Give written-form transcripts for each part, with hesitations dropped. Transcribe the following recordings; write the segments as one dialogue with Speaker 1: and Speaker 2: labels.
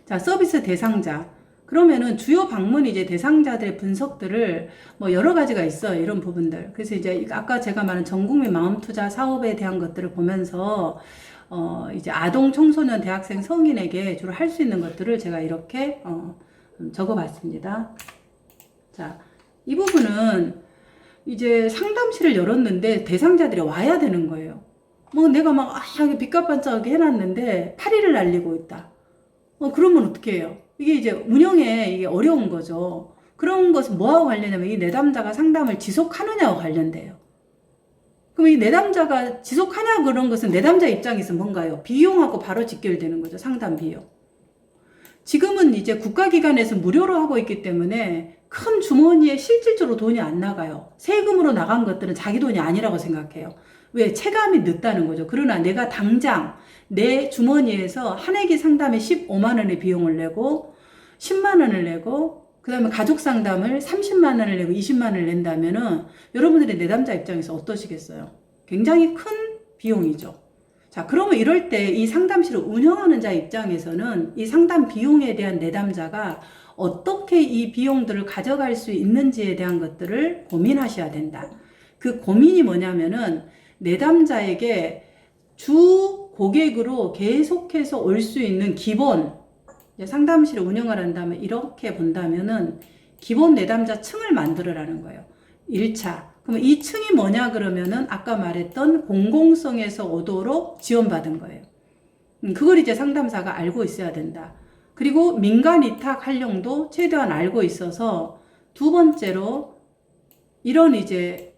Speaker 1: 자, 서비스 대상자. 그러면은 주요 방문 이제 대상자들의 분석들을 뭐 여러 가지가 있어요. 이런 부분들. 그래서 이제 아까 제가 말한 전국민 마음투자 사업에 대한 것들을 보면서 이제 아동, 청소년, 대학생, 성인에게 주로 할 수 있는 것들을 제가 이렇게 적어봤습니다. 자, 이 부분은 이제 상담실을 열었는데 대상자들이 와야 되는 거예요. 뭐 내가 막 빛깔 반짝하게 해놨는데 파리를 날리고 있다. 그러면 어떻게 해요? 이게 이제 운영에 이게 어려운 거죠. 그런 것은 뭐하고 관련이냐면 이 내담자가 상담을 지속하느냐와 관련돼요. 그럼 이 내담자가 지속하냐 그런 것은 내담자 입장에서 뭔가요? 비용하고 바로 직결되는 거죠. 상담 비용. 지금은 이제 국가기관에서 무료로 하고 있기 때문에 큰 주머니에 실질적으로 돈이 안 나가요. 세금으로 나간 것들은 자기 돈이 아니라고 생각해요. 왜? 체감이 늦다는 거죠. 그러나 내가 당장 내 주머니에서 한 회기 상담에 15만 원의 비용을 내고 10만 원을 내고 그 다음에 가족 상담을 30만 원을 내고 20만 원을 낸다면은 여러분들의 내담자 입장에서 어떠시겠어요? 굉장히 큰 비용이죠. 자, 그러면 이럴 때 이 상담실을 운영하는 자 입장에서는 이 상담 비용에 대한 내담자가 어떻게 이 비용들을 가져갈 수 있는지에 대한 것들을 고민하셔야 된다. 그 고민이 뭐냐면은 내담자에게 주 고객으로 계속해서 올 수 있는 기본 상담실을 운영을 한다면 이렇게 본다면은 기본 내담자 층을 만들어라는 거예요. 1차. 그럼 이 층이 뭐냐 그러면은 아까 말했던 공공성에서 오도록 지원받은 거예요. 그걸 이제 상담사가 알고 있어야 된다. 그리고 민간 위탁 활용도 최대한 알고 있어서 두 번째로 이런 이제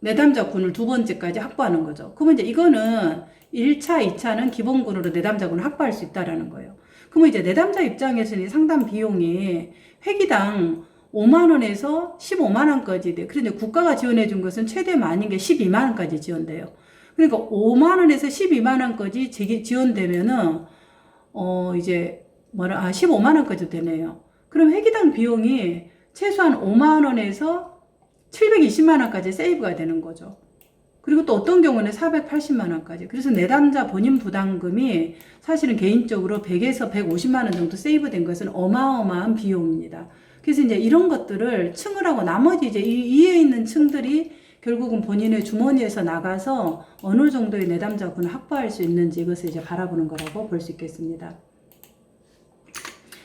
Speaker 1: 내담자군을 두 번째까지 확보하는 거죠. 그러면 이제 이거는 1차, 2차는 기본군으로 내담자군을 확보할 수 있다라는 거예요. 그러면 이제 내담자 입장에서는 이 상담 비용이 회기당 5만 원에서 15만 원까지 돼요. 그런데 국가가 지원해 준 것은 최대 많은 게 12만 원까지 지원돼요. 그러니까 5만 원에서 12만 원까지 지원되면은 이제 15만 원까지 되네요. 그럼 회기당 비용이 최소한 5만 원에서 720만 원까지 세이브가 되는 거죠. 그리고 또 어떤 경우는 480만 원까지. 그래서 내담자 본인 부담금이 사실은 개인적으로 100에서 150만 원 정도 세이브 된 것은 어마어마한 비용입니다. 그래서 이제 이런 것들을 층을 하고 나머지 이제 이 위에 있는 층들이 결국은 본인의 주머니에서 나가서 어느 정도의 내담자군을 확보할 수 있는지 이것을 이제 바라보는 거라고 볼 수 있겠습니다.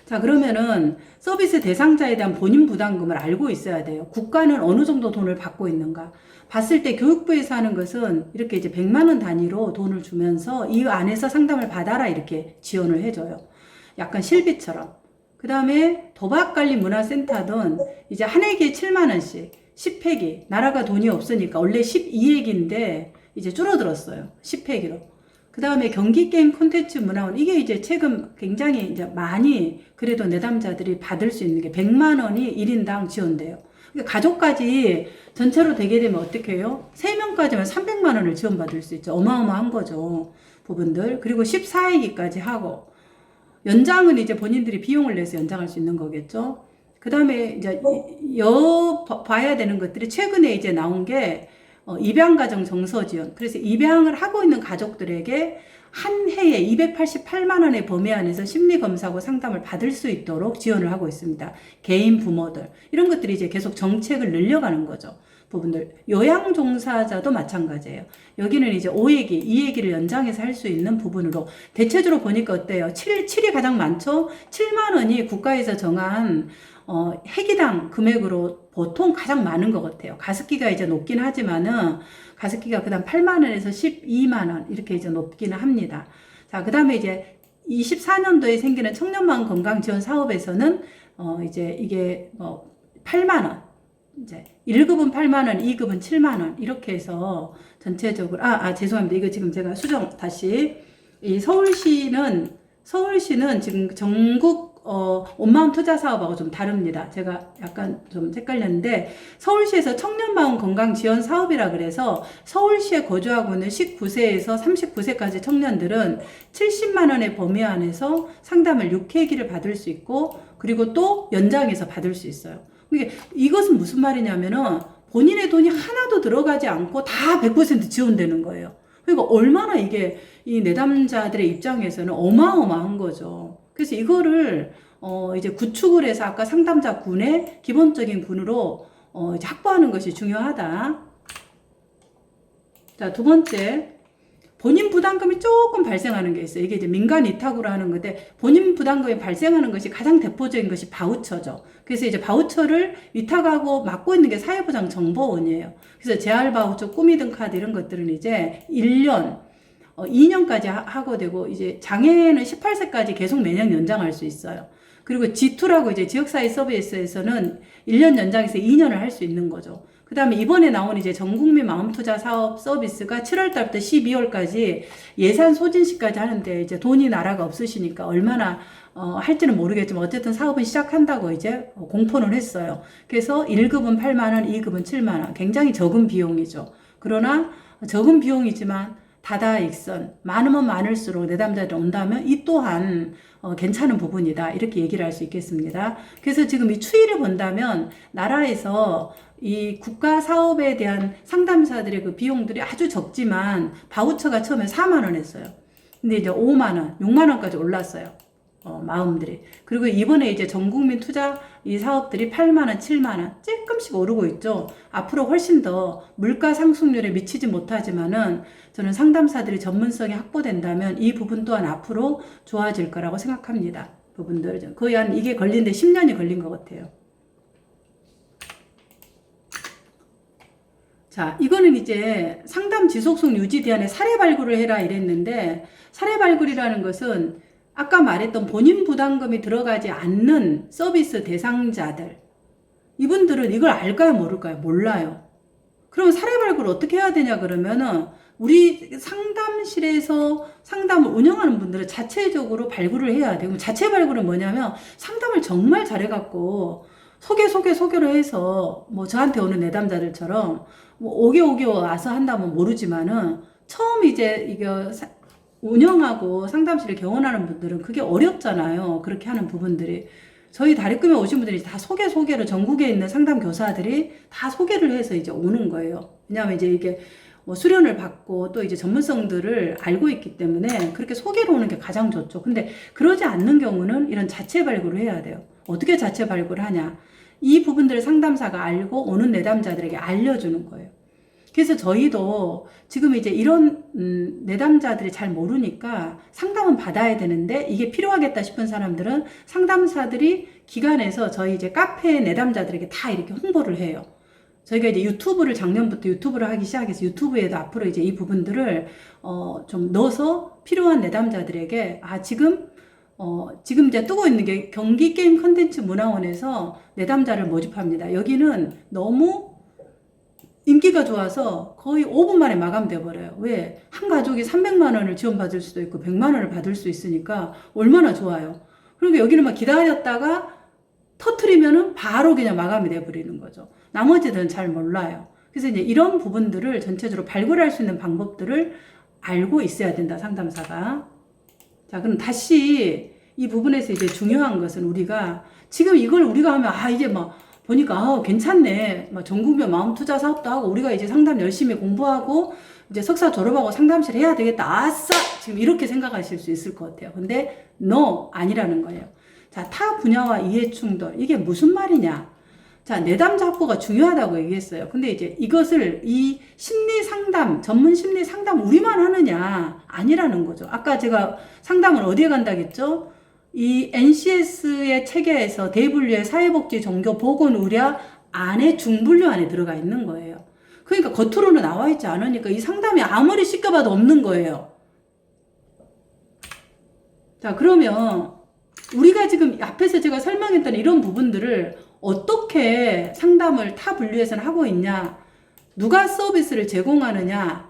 Speaker 1: 자, 그러면은 서비스 대상자에 대한 본인 부담금을 알고 있어야 돼요. 국가는 어느 정도 돈을 받고 있는가. 봤을 때 교육부에서 하는 것은 이렇게 이제 100만 원 단위로 돈을 주면서 이 안에서 상담을 받아라 이렇게 지원을 해줘요. 약간 실비처럼. 그 다음에 도박관리문화센터든 이제 한 회기에 7만 원씩 10회기. 나라가 돈이 없으니까 원래 12회기인데 이제 줄어들었어요. 10회기로. 그 다음에 경기게임 콘텐츠 문화원, 이게 이제 최근 굉장히 이제 많이 그래도 내담자들이 받을 수 있는 게 100만 원이 1인당 지원돼요. 그러니까 가족까지 전체로 되게 되면 어떻게 해요? 3명까지면 300만 원을 지원받을 수 있죠. 어마어마한 거죠. 부분들. 그리고 14회기까지 하고, 연장은 이제 본인들이 비용을 내서 연장할 수 있는 거겠죠. 그 다음에 이제 봐야 되는 것들이 최근에 이제 나온 게 입양가정 정서 지원. 그래서 입양을 하고 있는 가족들에게 한 해에 288만 원의 범위 안에서 심리검사하고 상담을 받을 수 있도록 지원을 하고 있습니다. 개인 부모들. 이런 것들이 이제 계속 정책을 늘려가는 거죠. 부분들. 요양 종사자도 마찬가지예요. 여기는 이제 5회기, 2회기를 연장해서 할 수 있는 부분으로 대체적으로 보니까 어때요? 7이 가장 많죠? 7만 원이 국가에서 정한 회기당 금액으로 보통 가장 많은 것 같아요. 가습기가 이제 높긴 하지만은 가습기가 그 다음 8만 원에서 12만 원 이렇게 이제 높기는 합니다. 자, 그 다음에 이제 24년도에 생기는 청년마음 건강 지원 사업에서는 이제 이게 8만 원. 이제 1급은 8만 원, 2급은 7만 원 이렇게 해서 전체적으로 죄송합니다. 이거 지금 제가 수정 다시 이 서울시는 지금 전국 온마음 투자 사업하고 좀 다릅니다. 제가 약간 좀 헷갈렸는데 서울시에서 청년마음 건강 지원 사업이라 그래서 서울시에 거주하고 있는 19세에서 39세까지 청년들은 70만 원의 범위 안에서 상담을 6회기를 받을 수 있고 그리고 또 연장해서 받을 수 있어요. 이것은 무슨 말이냐면은 본인의 돈이 하나도 들어가지 않고 다 100% 지원되는 거예요. 그러니까 얼마나 이게 이 내담자들의 입장에서는 어마어마한 거죠. 그래서 이거를 이제 구축을 해서 아까 상담자 군의 기본적인 군으로 이제 확보하는 것이 중요하다. 자, 두 번째. 본인 부담금이 조금 발생하는 게 있어요. 이게 이제 민간 위탁으로 하는 건데, 본인 부담금이 발생하는 것이 가장 대표적인 것이 바우처죠. 그래서 이제 바우처를 위탁하고 맡고 있는 게 사회보장정보원이에요. 그래서 재활 바우처, 꾸미든 카드 이런 것들은 이제 1년, 2년까지 하고 되고, 이제 장애는 18세까지 계속 매년 연장할 수 있어요. 그리고 G2라고 이제 지역사회 서비스에서는 1년 연장해서 2년을 할 수 있는 거죠. 그 다음에 이번에 나온 이제 전국민 마음투자 사업 서비스가 7월달부터 12월까지 예산 소진시까지 하는데, 이제 돈이 나라가 없으시니까 얼마나 할지는 모르겠지만 어쨌든 사업은 시작한다고 이제 공포는 했어요. 그래서 1급은 8만원, 2급은 7만원. 굉장히 적은 비용이죠. 그러나 적은 비용이지만 다다익선, 많으면 많을수록 내담자들이 온다면 이 또한 괜찮은 부분이다. 이렇게 얘기를 할 수 있겠습니다. 그래서 지금 이 추이를 본다면 나라에서 이 국가 사업에 대한 상담사들의 그 비용들이 아주 적지만 바우처가 처음에 4만 원 했어요. 근데 이제 5만 원, 6만 원까지 올랐어요. 마음들이. 그리고 이번에 이제 전국민 투자 이 사업들이 8만 원, 7만 원 조금씩 오르고 있죠. 앞으로 훨씬 더 물가 상승률에 미치지 못하지만은 저는 상담사들이 전문성이 확보된다면 이 부분 또한 앞으로 좋아질 거라고 생각합니다. 부분들 거의 한 이게 걸리는데 10년이 걸린 것 같아요. 자, 이거는 이제 상담 지속성 유지 대안에 사례 발굴을 해라 이랬는데, 사례 발굴이라는 것은 아까 말했던 본인 부담금이 들어가지 않는 서비스 대상자들, 이분들은 이걸 알까요 모를까요? 몰라요. 그럼 사례 발굴을 어떻게 해야 되냐 그러면은 우리 상담실에서 상담을 운영하는 분들은 자체적으로 발굴을 해야 돼요. 자체 발굴은 뭐냐면 상담을 정말 잘해갖고 소개로 해서 뭐 저한테 오는 내담자들처럼 뭐 5개 와서 한다면 모르지만은 처음 이제 이거 운영하고 상담실을 개원하는 분들은 그게 어렵잖아요. 그렇게 하는 부분들이. 저희 다리꿈에 오신 분들이 다 소개로 전국에 있는 상담 교사들이 다 소개를 해서 이제 오는 거예요. 왜냐하면 이제 이게 뭐 수련을 받고 또 이제 전문성들을 알고 있기 때문에 그렇게 소개로 오는 게 가장 좋죠. 근데 그러지 않는 경우는 이런 자체 발굴을 해야 돼요. 어떻게 자체 발굴을 하냐? 이 부분들을 상담사가 알고 오는 내담자들에게 알려주는 거예요. 그래서 저희도 지금 이제 이런 내담자들이 잘 모르니까 상담은 받아야 되는데 이게 필요하겠다 싶은 사람들은 상담사들이 기관에서 저희 이제 카페 내담자들에게 다 이렇게 홍보를 해요. 저희가 이제 유튜브를 작년부터 유튜브를 하기 시작해서 유튜브에도 앞으로 이제 이 부분들을 좀 넣어서 필요한 내담자들에게 지금 이제 뜨고 있는 게 경기 게임 컨텐츠 문화원에서 내담자를 모집합니다. 여기는 너무 인기가 좋아서 거의 5분 만에 마감돼 버려요. 왜? 한 가족이 300만 원을 지원받을 수도 있고 100만 원을 받을 수 있으니까 얼마나 좋아요. 그리고 여기는 막 기다렸다가 터트리면은 바로 그냥 마감이 돼 버리는 거죠. 나머지들은 잘 몰라요. 그래서 이제 이런 부분들을 전체적으로 발굴할 수 있는 방법들을 알고 있어야 된다, 상담사가. 자, 그럼 다시 이 부분에서 이제 중요한 것은 우리가 지금 이걸 우리가 하면 이제 막 보니까 괜찮네. 막 전국민 마음투자 사업도 하고 우리가 이제 상담 열심히 공부하고 이제 석사 졸업하고 상담실 해야 되겠다. 아싸! 지금 이렇게 생각하실 수 있을 것 같아요. 근데 no, 아니라는 거예요. 자, 타 분야와 이해 충돌. 이게 무슨 말이냐? 자, 내담자 확보가 중요하다고 얘기했어요. 근데 이제 이것을 이 심리 상담, 전문 심리 상담 우리만 하느냐? 아니라는 거죠. 아까 제가 상담을 어디에 간다겠죠? 이 NCS의 체계에서 대분류의 사회복지, 종교, 보건, 의료 안에 중분류 안에 들어가 있는 거예요. 그러니까 겉으로는 나와 있지 않으니까 이 상담이 아무리 시켜봐도 없는 거예요. 자, 그러면 우리가 지금 앞에서 제가 설명했던 이런 부분들을 어떻게 상담을 타 분류에서는 하고 있냐? 누가 서비스를 제공하느냐?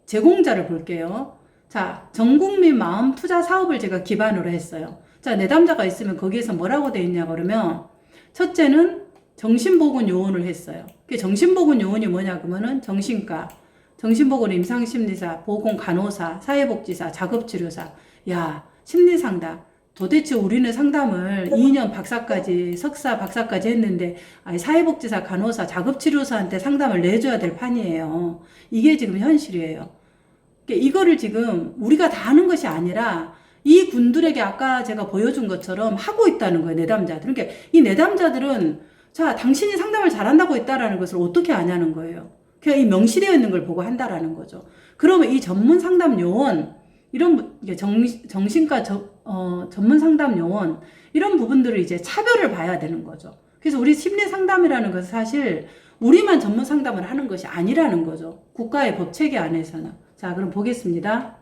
Speaker 1: 제공자를 볼게요. 자, 전국민 마음 투자 사업을 제가 기반으로 했어요. 자, 내담자가 있으면 거기에서 뭐라고 돼 있냐 그러면 첫째는 정신보건 요원을 했어요. 그 정신보건 요원이 뭐냐 그러면은 정신과, 정신보건 임상심리사, 보건 간호사, 사회복지사, 작업치료사. 야, 심리상담. 도대체 우리는 상담을 2년 박사까지, 석사 박사까지 했는데 사회복지사, 간호사, 작업치료사한테 상담을 내줘야 될 판이에요. 이게 지금 현실이에요. 그러니까 이거를 지금 우리가 다 하는 것이 아니라 이 군들에게 아까 제가 보여준 것처럼 하고 있다는 거예요, 내담자들. 그러니까 이 내담자들은 자, 당신이 상담을 잘한다고 했다라는 것을 어떻게 아냐는 거예요. 그냥 이 명시되어 있는 걸 보고 한다라는 거죠. 그러면 이 전문 상담 요원, 이런 정신과 전문 상담 요원, 이런 부분들을 이제 차별을 봐야 되는 거죠. 그래서 우리 심리 상담이라는 것은 사실 우리만 전문 상담을 하는 것이 아니라는 거죠. 국가의 법 체계 안에서는. 자, 그럼 보겠습니다.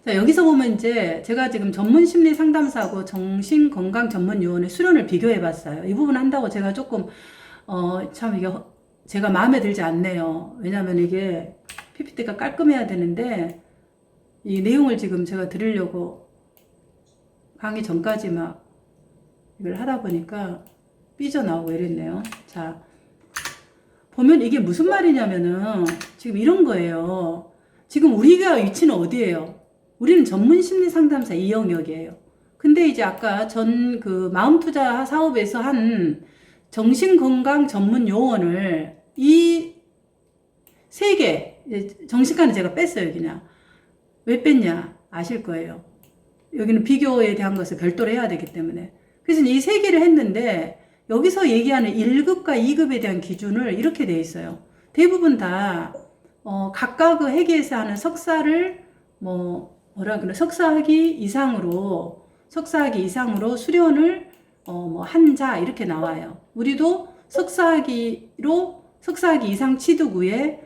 Speaker 1: 자, 여기서 보면 이제 제가 지금 전문 심리 상담사하고 정신건강 전문 요원의 수련을 비교해 봤어요. 이 부분 한다고 제가 조금, 참 이게 제가 마음에 들지 않네요. 왜냐면 이게 PPT가 깔끔해야 되는데, 이 내용을 지금 제가 들으려고 강의 전까지 막 이걸 하다 보니까 삐져나오고 이랬네요. 자, 보면 이게 무슨 말이냐면은 지금 이런 거예요. 지금 우리가 위치는 어디예요? 우리는 전문 심리 상담사 이 영역이에요. 근데 이제 아까 전 그 마음투자 사업에서 한 정신건강 전문 요원을 이 세 개, 정신과는 제가 뺐어요, 그냥. 왜 뺐냐? 아실 거예요. 여기는 비교에 대한 것을 별도로 해야 되기 때문에. 그래서 이 세 개를 했는데, 여기서 얘기하는 1급과 2급에 대한 기준을 이렇게 돼 있어요. 대부분 다, 각각 그 회계에서 하는 석사를, 석사학위 이상으로 수련을, 한자, 이렇게 나와요. 우리도 석사학위 이상 취득 후에,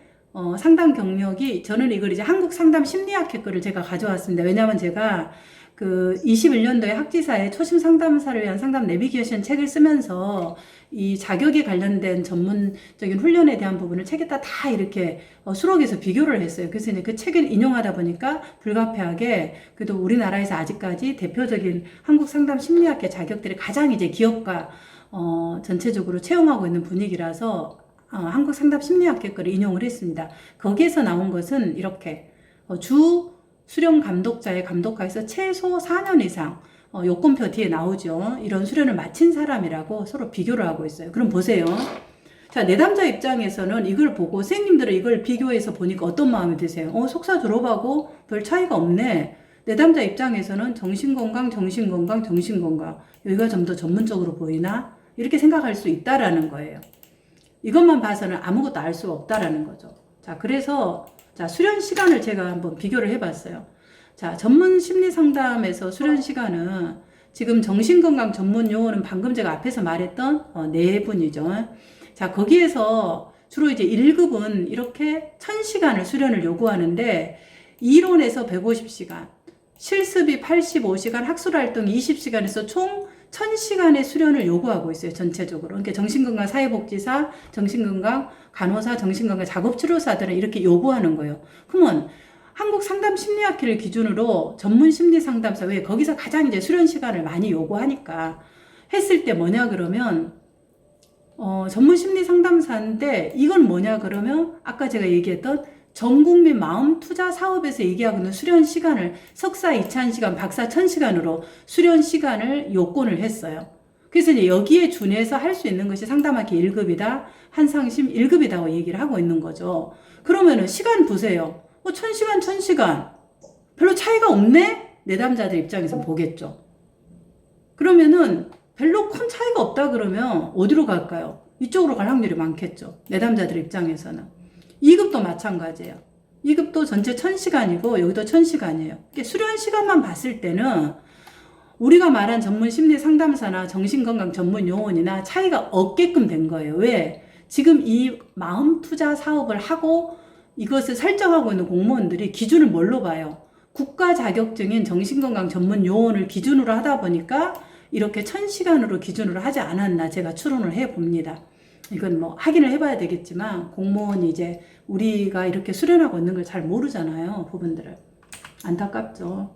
Speaker 1: 상담 경력이, 저는 이걸 이제 한국 상담 심리학회 거를 제가 가져왔습니다. 왜냐면 제가 그 21년도에 학지사에 초심 상담사를 위한 상담 내비게이션 책을 쓰면서 이 자격에 관련된 전문적인 훈련에 대한 부분을 책에다 다 이렇게 수록해서 비교를 했어요. 그래서 이제 그 책을 인용하다 보니까 불가피하게 그래도 우리나라에서 아직까지 대표적인 한국 상담 심리학회 자격들이 가장 이제 기업과 전체적으로 채용하고 있는 분위기라서 한국 상담 심리학회 거를 인용을 했습니다. 거기에서 나온 것은 이렇게 주 수련 감독자의 감독과에서 최소 4년 이상 요건표 뒤에 나오죠. 이런 수련을 마친 사람이라고 서로 비교를 하고 있어요. 그럼 보세요. 자, 내담자 입장에서는 이걸 보고 선생님들은 이걸 비교해서 보니까 어떤 마음이 드세요? 속사 졸업하고 별 차이가 없네. 내담자 입장에서는 정신건강 여기가 좀 더 전문적으로 보이나? 이렇게 생각할 수 있다라는 거예요. 이것만 봐서는 아무것도 알 수 없다라는 거죠. 자, 그래서 자, 수련 시간을 제가 한번 비교를 해봤어요. 자, 전문 심리 상담에서 수련 시간은 지금 정신건강 전문 요원은 방금 제가 앞에서 말했던 네 분이죠. 자, 거기에서 주로 이제 1급은 이렇게 1000시간을 수련을 요구하는데 이론에서 150시간, 실습이 85시간, 학술활동 20시간에서 총 1000시간의 수련을 요구하고 있어요, 전체적으로. 그러니까 정신건강 사회복지사, 정신건강 간호사, 정신건강 작업치료사들은 이렇게 요구하는 거예요. 그러면 한국 상담 심리학회를 기준으로 전문 심리 상담사, 왜 거기서 가장 이제 수련 시간을 많이 요구하니까 했을 때 뭐냐 그러면, 전문 심리 상담사인데 이건 뭐냐 그러면 아까 제가 얘기했던 전국민 마음투자 사업에서 얘기하고 있는 수련 시간을 석사 2000시간, 박사 1000시간으로 수련 시간을 요건을 했어요. 그래서 이제 여기에 준해서 할 수 있는 것이 상담학회 1급이다, 한상심 1급이라고 얘기를 하고 있는 거죠. 그러면은 시간 보세요. 1000시간. 별로 차이가 없네? 내담자들 입장에서 보겠죠. 그러면은 별로 큰 차이가 없다 그러면 어디로 갈까요? 이쪽으로 갈 확률이 많겠죠. 내담자들 입장에서는. 2급도 마찬가지예요. 2급도 전체 1000시간이고 여기도 1000시간이에요. 수련 시간만 봤을 때는 우리가 말한 전문 심리 상담사나 정신건강 전문 요원이나 차이가 없게끔 된 거예요. 왜? 지금 이 마음 투자 사업을 하고 이것을 설정하고 있는 공무원들이 기준을 뭘로 봐요? 국가 자격증인 정신건강 전문 요원을 기준으로 하다 보니까 이렇게 1000시간으로 기준으로 하지 않았나 제가 추론을 해 봅니다. 이건 뭐 확인을 해봐야 되겠지만 공무원이 이제 우리가 이렇게 수련하고 있는 걸 잘 모르잖아요. 부분들을. 안타깝죠.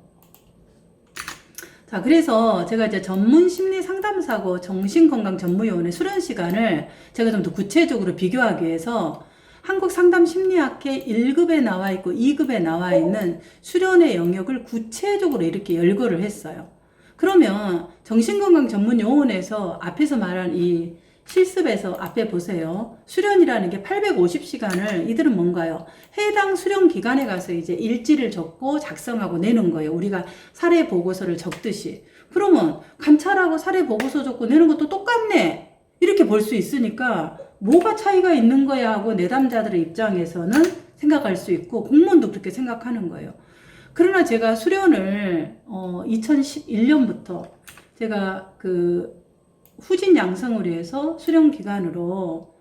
Speaker 1: 자, 그래서 제가 이제 전문 심리 상담사고 정신건강 전문요원의 수련 시간을 제가 좀 더 구체적으로 비교하기 위해서 한국 상담 심리학회 1급에 나와 있고 2급에 나와 있는 수련의 영역을 구체적으로 이렇게 열거를 했어요. 그러면 정신건강 전문요원에서 앞에서 말한 이 실습에서 앞에 보세요. 수련이라는 게 850시간을 이들은 뭔가요? 해당 수련 기관에 가서 이제 일지를 적고 작성하고 내는 거예요. 우리가 사례 보고서를 적듯이. 그러면 감찰하고 사례 보고서 적고 내는 것도 똑같네. 이렇게 볼 수 있으니까 뭐가 차이가 있는 거야 하고 내담자들의 입장에서는 생각할 수 있고 공무원도 그렇게 생각하는 거예요. 그러나 제가 수련을 2011년부터 제가 그 후진 양성을 위해서 수련 기간으로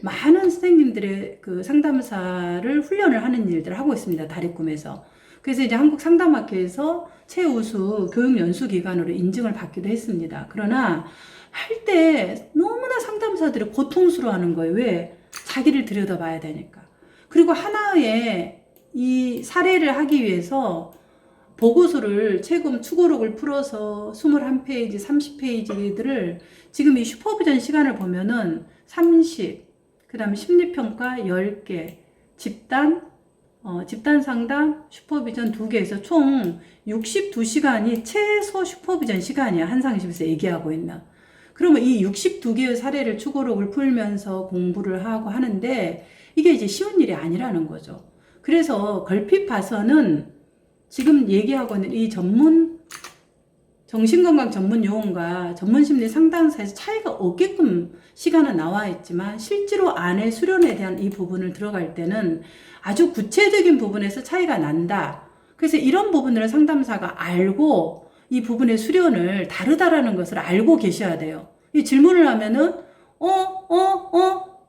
Speaker 1: 많은 선생님들의 그 상담사를 훈련을 하는 일들을 하고 있습니다. 다리꿈에서. 그래서 이제 한국 상담학회에서 최우수 교육 연수 기관으로 인증을 받기도 했습니다. 그러나 할 때 너무나 상담사들이 고통스러워하는 거예요. 왜? 자기를 들여다봐야 되니까. 그리고 하나의 이 사례를 하기 위해서 보고서를 최근 추고록을 풀어서 21페이지, 30페이지들을 지금 이 슈퍼비전 시간을 보면은 30, 그 다음에 심리평가 10개, 집단 상담, 슈퍼비전 2개에서 총 62시간이 최소 슈퍼비전 시간이야. 한상심에서 얘기하고 있는. 그러면 이 62개의 사례를 추고록을 풀면서 공부를 하고 하는데 이게 이제 쉬운 일이 아니라는 거죠. 그래서 걸핏 봐서는 지금 얘기하고 있는 이 정신건강 전문 요원과 전문심리 상담사에서 차이가 없게끔 시간은 나와 있지만 실제로 안에 수련에 대한 이 부분을 들어갈 때는 아주 구체적인 부분에서 차이가 난다. 그래서 이런 부분들을 상담사가 알고 이 부분의 수련을 다르다라는 것을 알고 계셔야 돼요. 이 질문을 하면은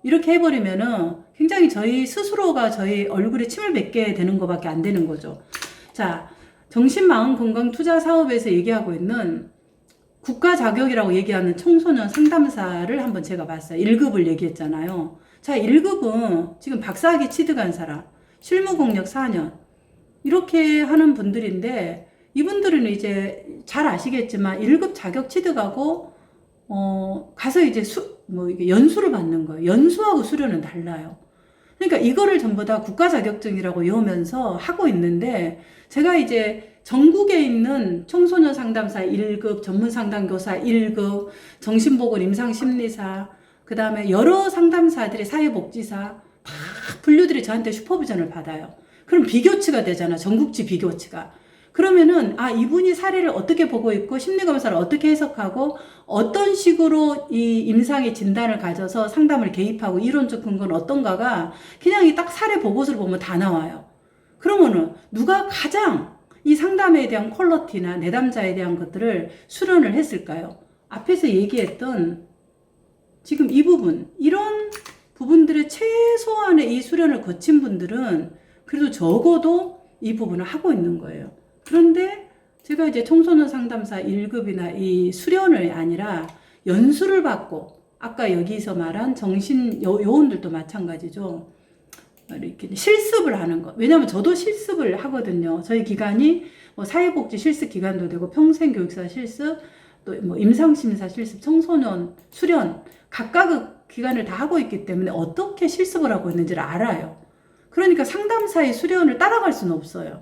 Speaker 1: 이렇게 해버리면은 굉장히 저희 스스로가 저희 얼굴에 침을 뱉게 되는 것밖에 안 되는 거죠. 자, 정신마음건강투자사업에서 얘기하고 있는 국가 자격이라고 얘기하는 청소년 상담사를 한번 제가 봤어요. 1급을 얘기했잖아요. 자, 1급은 지금 박사학위 취득한 사람, 실무공력 4년 이렇게 하는 분들인데 이분들은 이제 잘 아시겠지만 1급 자격 취득하고 가서 이제 이게 연수를 받는 거예요. 연수하고 수련은 달라요. 그러니까 이거를 전부 다 국가 자격증이라고 외우면서 하고 있는데 제가 이제 전국에 있는 청소년 상담사 1급, 전문 상담교사 1급, 정신보건 임상심리사, 그 다음에 여러 상담사들이 사회복지사 다 분류들이 저한테 슈퍼비전을 받아요. 그럼 비교치가 되잖아. 전국지 비교치가. 그러면은 이분이 사례를 어떻게 보고 있고 심리검사를 어떻게 해석하고 어떤 식으로 이 임상의 진단을 가져서 상담을 개입하고 이론적 근거는 어떤가가 그냥 이 딱 사례 보고서를 보면 다 나와요. 그러면은 누가 가장 이 상담에 대한 퀄리티나 내담자에 대한 것들을 수련을 했을까요? 앞에서 얘기했던 지금 이 부분, 이런 부분들의 최소한의 이 수련을 거친 분들은 그래도 적어도 이 부분을 하고 있는 거예요. 그런데 제가 이제 청소년 상담사 1급이나 이 수련을 아니라 연수를 받고 아까 여기서 말한 정신 요원들도 마찬가지죠. 이렇게 실습을 하는 거. 왜냐면 저도 실습을 하거든요. 저희 기관이 뭐 사회복지 실습 기관도 되고 평생교육사 실습, 또 뭐 임상심사 실습, 청소년 수련 각각의 기관을 다 하고 있기 때문에 어떻게 실습을 하고 있는지를 알아요. 그러니까 상담사의 수련을 따라갈 수는 없어요.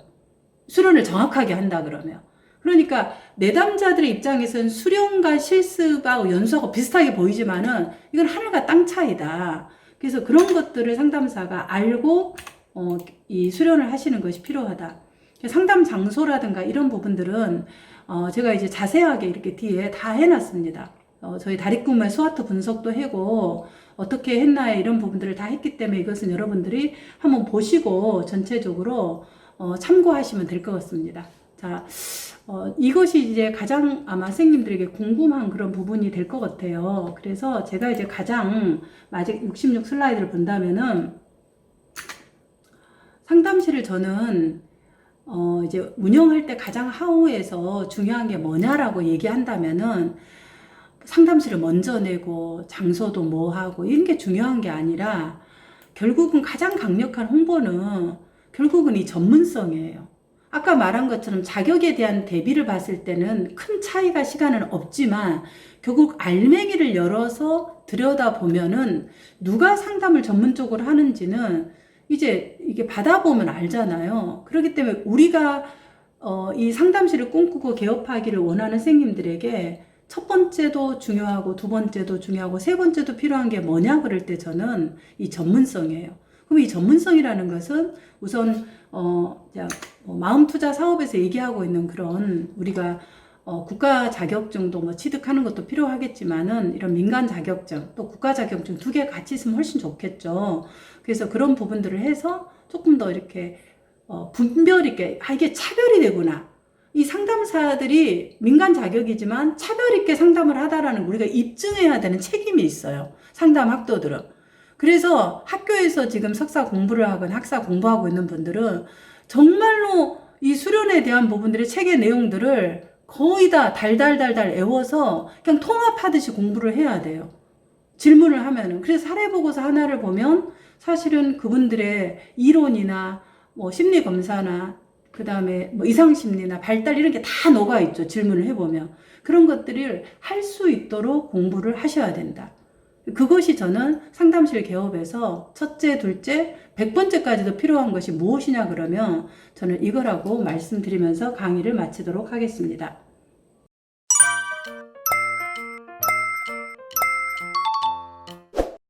Speaker 1: 수련을 정확하게 한다 그러면. 그러니까 내담자들의 입장에서는 수련과 실습하고 연수하고 비슷하게 보이지만은 이건 하늘과 땅 차이다. 그래서 그런 것들을 상담사가 알고 이 수련을 하시는 것이 필요하다. 상담 장소라든가 이런 부분들은 제가 이제 자세하게 이렇게 뒤에 다 해놨습니다. 저희 다리꿈의 스와트 분석도 하고 어떻게 했나에 이런 부분들을 다 했기 때문에 이것은 여러분들이 한번 보시고 전체적으로 참고하시면 될 것 같습니다. 자, 이것이 이제 가장 아마 선생님들에게 궁금한 그런 부분이 될 것 같아요. 그래서 제가 이제 가장 마지막 66 슬라이드를 본다면은 상담실을 저는 이제 운영할 때 가장 하우에서 중요한 게 뭐냐라고 얘기한다면은 상담실을 먼저 내고 장소도 뭐 하고 이런 게 중요한 게 아니라 결국은 가장 강력한 홍보는 결국은 이 전문성이에요. 아까 말한 것처럼 자격에 대한 대비를 봤을 때는 큰 차이가 시간은 없지만 결국 알맹이를 열어서 들여다보면은 누가 상담을 전문적으로 하는지는 이제 이게 받아보면 알잖아요. 그렇기 때문에 우리가 이 상담실을 꿈꾸고 개업하기를 원하는 선생님들에게 첫 번째도 중요하고 두 번째도 중요하고 세 번째도 필요한 게 뭐냐 그럴 때 저는 이 전문성이에요. 그럼 이 전문성이라는 것은 우선 마음 투자 사업에서 얘기하고 있는 그런 우리가 국가 자격증도 뭐 취득하는 것도 필요하겠지만은 이런 민간 자격증 또 국가 자격증 두 개 같이 있으면 훨씬 좋겠죠. 그래서 그런 부분들을 해서 조금 더 이렇게 분별 있게 이게 차별이 되구나. 이 상담사들이 민간 자격이지만 차별 있게 상담을 하다라는 우리가 입증해야 되는 책임이 있어요. 상담 학도들은. 그래서 학교에서 지금 석사 공부를 하거나 학사 공부하고 있는 분들은 정말로 이 수련에 대한 부분들의 책의 내용들을 거의 다 달달달달 외워서 그냥 통합하듯이 공부를 해야 돼요. 질문을 하면은. 그래서 사례보고서 하나를 보면 사실은 그분들의 이론이나 뭐 심리검사나 그 다음에 뭐 이상심리나 발달 이런 게 다 녹아 있죠. 질문을 해보면. 그런 것들을 할 수 있도록 공부를 하셔야 된다. 그것이 저는 상담실 개업에서 첫째, 둘째, 100번째까지도 필요한 것이 무엇이냐 그러면 저는 이거라고 말씀드리면서 강의를 마치도록 하겠습니다.